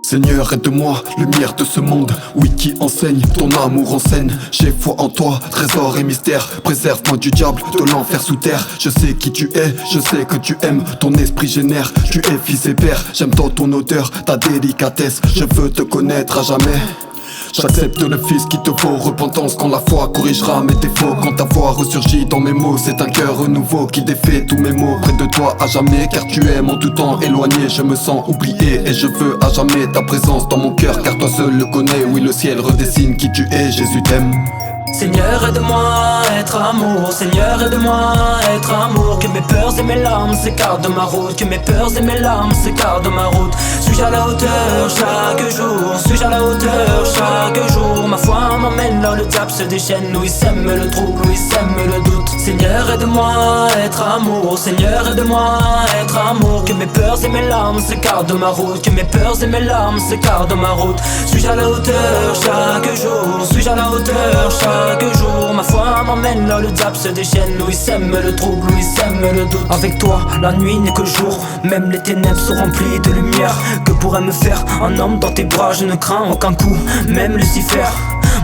Seigneur, aide-moi, lumière de ce monde, oui qui enseigne ton amour en scène. J'ai foi en toi, trésor et mystère. Préserve-moi du diable, de l'enfer sous terre. Je sais qui tu es, je sais que tu aimes. Ton esprit génère, tu es fils et père. J'aime dans ton odeur, ta délicatesse. Je veux te connaître à jamais. J'accepte le fils qui te faut, repentance quand la foi corrigera mes défauts. Quand ta voix ressurgit dans mes mots, c'est un cœur nouveau qui défait tous mes maux. Près de toi à jamais, car tu es en tout temps éloigné. Je me sens oublié et je veux à jamais ta présence dans mon cœur, car toi seul le connais. Oui, le ciel redessine qui tu es, Jésus t'aime. Seigneur, aide-moi à être amour. Seigneur, aide-moi à être amour. Que mes peurs et mes larmes s'écartent de ma route. Que mes peurs et mes larmes s'écartent de ma route. Suis-je à la hauteur chaque jour? Suis-je à la hauteur chaque jour? Ma foi m'emmène là où le diable se déchaîne, où il sème le trouble, où il sème le doute. Seigneur, aide-moi à être amour. Seigneur, aide-moi à être amour. Que mes peurs et mes larmes s'écartent de ma route. Que mes peurs et mes larmes s'écartent de ma route. Suis-je à la hauteur chaque jour? Suis-je à la hauteur chaque jour? Ma foi m'emmène là où le diable se déchaîne, où il sème le trouble, où il sème le doute. Avec toi, la nuit n'est que jour. Même les ténèbres sont remplies de lumière. Que pourrait me faire un homme dans tes bras? Je ne crains aucun coup, même Lucifer.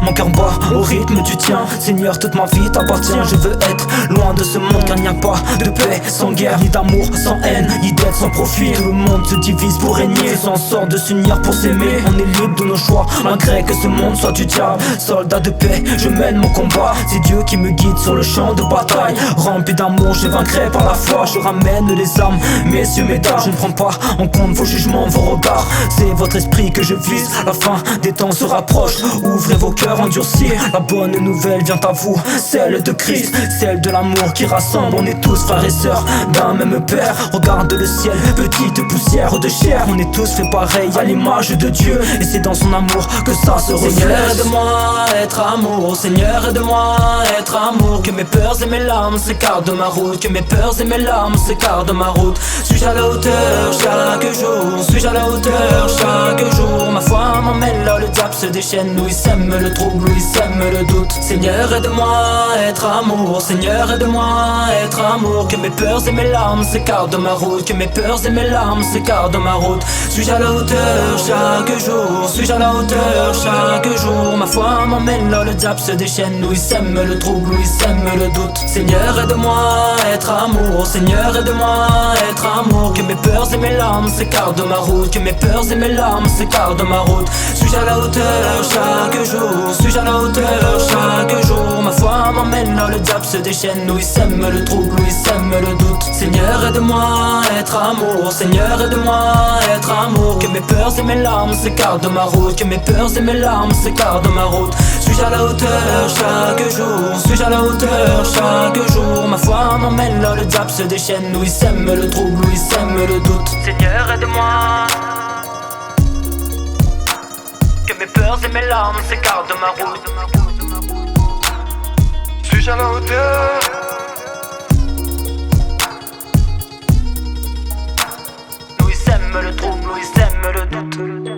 Mon cœur bat au rythme du tien. Seigneur, toute ma vie t'appartient. Je veux être loin de ce monde, car il n'y a pas de paix sans guerre, ni d'amour sans haine, ni d'aide sans profit. Tout le monde se divise pour régner, faisons en sorte de s'unir pour s'aimer. On est libre de nos choix, malgré que ce monde soit du diable. Soldat de paix, je mène mon combat. C'est Dieu qui me guide sur le champ de bataille. Rempli d'amour, je vaincrai par la foi. Je ramène les âmes, messieurs, mesdames. Je ne prends pas en compte vos jugements, vos regards. C'est votre esprit que je vise, la fin des temps se rapproche. Ouvrez vos cœurs endurcis, la bonne nouvelle vient à vous. Celle de Christ, celle de l'amour qui rassemble. On est tous frères et sœurs d'un même père. Regarde le ciel, petite poussière de chair. On est tous faits pareil à l'image de Dieu, et c'est dans son amour que ça se reflète. Seigneur, aide-moi à être amour. Seigneur, aide-moi à être amour. Que mes peurs et mes larmes s'écartent de ma route. Que mes peurs et mes larmes s'écartent de ma route. Suis-je à la hauteur chaque jour? Suis-je à la hauteur chaque jour? Ma foi m'emmène là où le diable se déchaîne, où il sème le trouble, où il sème le doute. Seigneur, aide-moi à être amour. Seigneur, aide-moi à être amour. Que mes peurs et mes larmes s'écartent de ma route. Que mes peurs et mes larmes s'écartent de ma route. Suis-je à la hauteur chaque jour? Suis-je à la hauteur chaque jour? Ma foi m'emmène là où le diable se déchaîne, où il sème le trouble, où il sème le doute. Seigneur, aide-moi à être amour. Seigneur, aide-moi à être amour. Que mes peurs et mes larmes s'écartent de ma route. Que mes peurs et mes larmes s'écartent de ma route. Suis-je à la hauteur chaque jour? Suis-je à la hauteur chaque jour? Ma foi m'emmène là où le diable se déchaîne, où il sème le trouble, où il sème le doute. Seigneur, aide-moi à être amour. Seigneur, aide-moi à être amour. Que mes peurs et mes larmes s'écartent de ma route. Que mes peurs et mes larmes s'écartent de ma route. Suis-je à la hauteur chaque jour? Suis-je à la hauteur chaque jour? Ma foi m'emmène là où le diable se déchaîne, où il sème le trouble, où il sème le doute. Seigneur, aide-moi. Que mes peurs et mes larmes s'écartent de ma route. Suis-je à la hauteur? Où il sème le trouble, où il sème le doute.